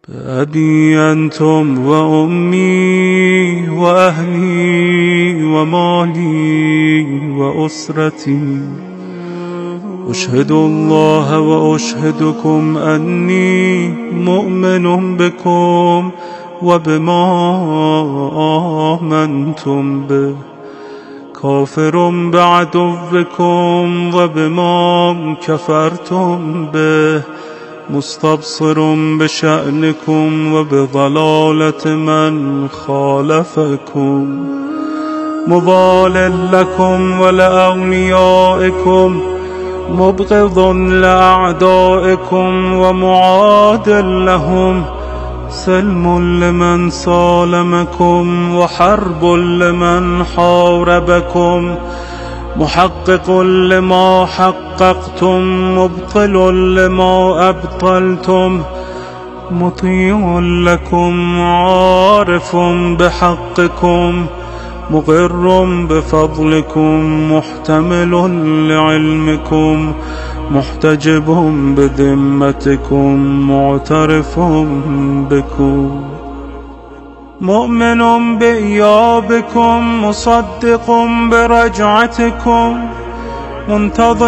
بأبي أنتم وأمي وأهلي ومالي وأسرتي، أشهد الله وأشهدكم أني مؤمن بكم وبما آمنتم به، كافر بعدوكم وبما كفرتم به، مستبصر بشأنكم وبضلالة من خالفكم، مبال لكم ولأوليائكم، مبغض لأعدائكم ومعاد لهم، سلم لمن سالمكم وحرب لمن حاربكم، محقق لما حققتم، مبطل لما أبطلتم، مطيع لكم، عارف بحقكم، مقر بفضلكم، محتمل لعلمكم، محتجب بذمتكم، معترف بكم، مؤمن بإيابكم، مصدق برجعتكم، منتظر